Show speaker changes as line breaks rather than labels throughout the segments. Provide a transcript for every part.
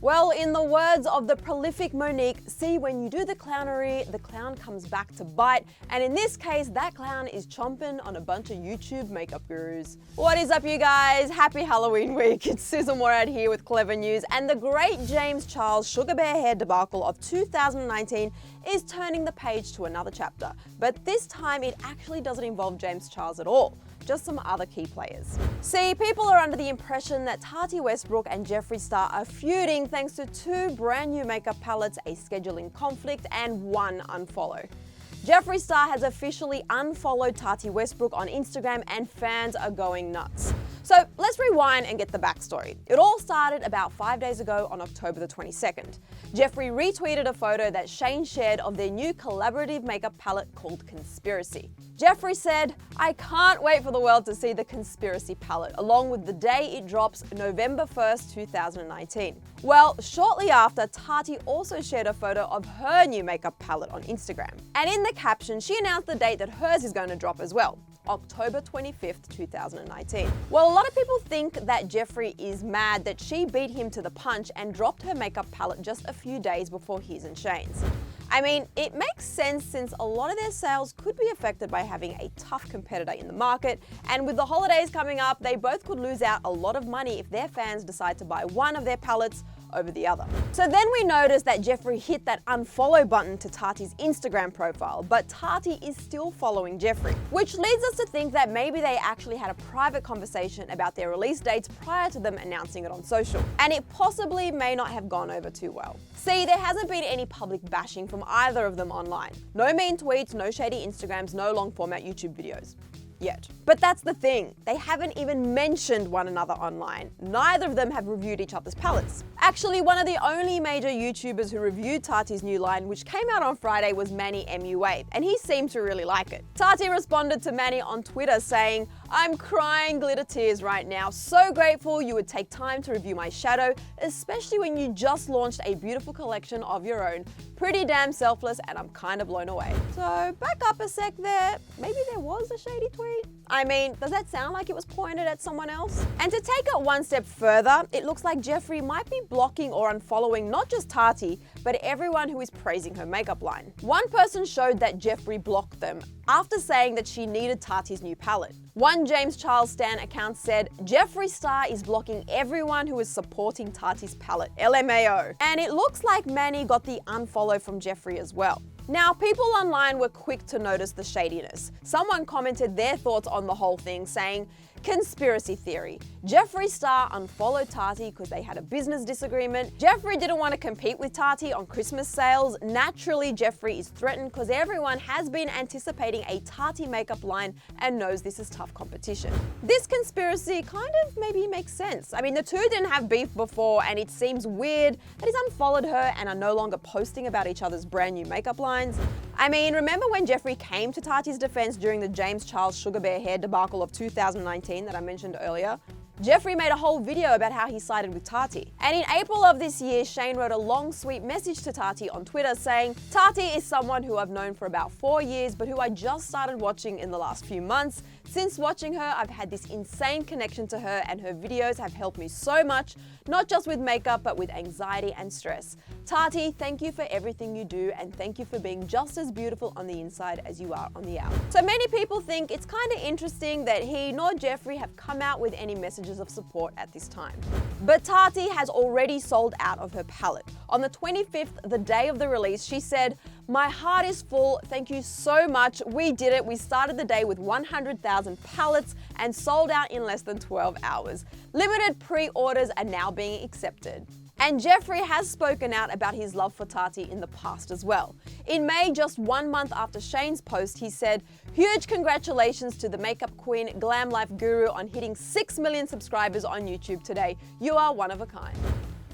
Well, in the words of the prolific Monique, see, when you do the clownery, the clown comes back to bite, and in this case, that clown is chomping on a bunch of YouTube makeup gurus. What is up, you guys? Happy Halloween week. It's Sussan Mourad here with Clevver News, and the great James Charles sugar bear hair debacle of 2019 is turning the page to another chapter. But this time, it actually doesn't involve James Charles at all. Just some other key players. See, people are under the impression that Tati Westbrook and Jeffree Star are feuding thanks to two brand new makeup palettes, a scheduling conflict, and one unfollow. Jeffree Star has officially unfollowed Tati Westbrook on Instagram and fans are going nuts. So let's rewind and get the backstory. It all started about 5 days ago on October the 22nd. Jeffree retweeted a photo that Shane shared of their new collaborative makeup palette called Conspiracy. Jeffree said, "I can't wait for the world to see the Conspiracy palette, along with the day it drops, November 1st, 2019. Well, shortly after, Tati also shared a photo of her new makeup palette on Instagram. And in the caption, she announced the date that hers is going to drop as well. October 25th, 2019. Well, a lot of people think that Jeffree is mad that she beat him to the punch and dropped her makeup palette just a few days before his and Shane's. I mean, it makes sense since a lot of their sales could be affected by having a tough competitor in the market, and with the holidays coming up, they both could lose out a lot of money if their fans decide to buy one of their palettes over the other. So then we noticed that Jeffree hit that unfollow button to Tati's Instagram profile, but Tati is still following Jeffree, which leads us to think that maybe they actually had a private conversation about their release dates prior to them announcing it on social. And it possibly may not have gone over too well. See, there hasn't been any public bashing from either of them online. No mean tweets, no shady Instagrams, no long format YouTube videos. Yet. But that's the thing, they haven't even mentioned one another online. Neither of them have reviewed each other's palettes. Actually, one of the only major YouTubers who reviewed Tati's new line, which came out on Friday, was Manny MUA, and he seemed to really like it. Tati responded to Manny on Twitter saying, "I'm crying glitter tears right now. So grateful you would take time to review my shadow, especially when you just launched a beautiful collection of your own. Pretty damn selfless, and I'm kind of blown away." So back up a sec there, maybe there was a shady tweet? I mean, does that sound like it was pointed at someone else? And to take it one step further, it looks like Jeffree might be blocking or unfollowing not just Tati, but everyone who is praising her makeup line. One person showed that Jeffree blocked them after saying that she needed Tati's new palette. One James Charles stan account said, "Jeffree Star is blocking everyone who is supporting Tati's palette, LMAO." And it looks like Manny got the unfollow from Jeffree as well. Now, people online were quick to notice the shadiness. Someone commented their thoughts on the whole thing, saying, "Conspiracy theory. Jeffree Star unfollowed Tati because they had a business disagreement. Jeffree didn't want to compete with Tati on Christmas sales. Naturally, Jeffree is threatened because everyone has been anticipating a Tati makeup line and knows this is tough competition." This conspiracy kind of maybe makes sense. I mean, the two didn't have beef before, and it seems weird that he's unfollowed her and are no longer posting about each other's brand new makeup lines. I mean, remember when Jeffree came to Tati's defense during the James Charles sugar bear hair debacle of 2019 that I mentioned earlier? Jeffree made a whole video about how he sided with Tati. And in April of this year, Shane wrote a long, sweet message to Tati on Twitter saying, "Tati is someone who I've known for about 4 years, but who I just started watching in the last few months. Since watching her, I've had this insane connection to her, and her videos have helped me so much, not just with makeup, but with anxiety and stress. Tati, thank you for everything you do, and thank you for being just as beautiful on the inside as you are on the out." So many people think it's kind of interesting that he nor Jeffree have come out with any messages of support at this time. But Tati has already sold out of her palette. On the 25th, the day of the release, she said, "My heart is full. Thank you so much. We did it. We started the day with 100,000 palettes and sold out in less than 12 hours. Limited pre-orders are now being accepted." And Jeffree has spoken out about his love for Tati in the past as well. In May, just 1 month after Shane's post, he said, "Huge congratulations to the makeup queen, glam life guru on hitting 6 million subscribers on YouTube today. You are one of a kind."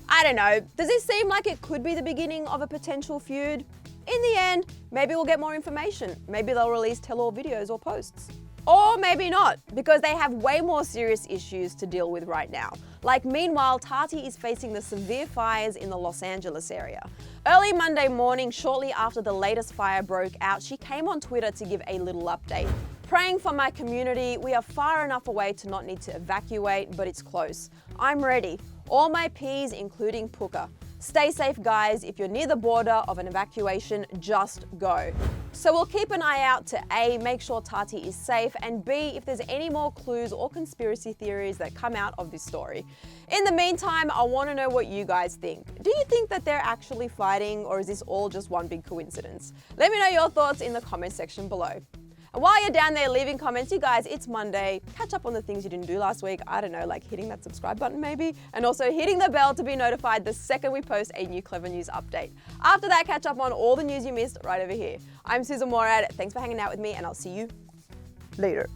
I don't know, does this seem like it could be the beginning of a potential feud? In the end, maybe we'll get more information. Maybe they'll release tell-all videos or posts. Or maybe not, because they have way more serious issues to deal with right now. Like, meanwhile, Tati is facing the severe fires in the Los Angeles area. Early Monday morning, shortly after the latest fire broke out, she came on Twitter to give a little update. "Praying for my community. We are far enough away to not need to evacuate, but it's close. I'm ready. All my P's, including Puka. Stay safe, guys. If you're near the border of an evacuation, just go. So we'll keep an eye out to A, make sure Tati is safe, and B, if there's any more clues or conspiracy theories that come out of this story. In the meantime, I want to know what you guys think. Do you think that they're actually fighting, or is this all just one big coincidence? Let me know your thoughts in the comment section below. And while you're down there leaving comments, you guys, it's Monday. Catch up on the things you didn't do last week. I don't know, like hitting that subscribe button maybe, and also hitting the bell to be notified the second we post a new Clevver News update. After that, catch up on all the news you missed right over here. I'm Sussan Mourad. Thanks for hanging out with me, and I'll see you later.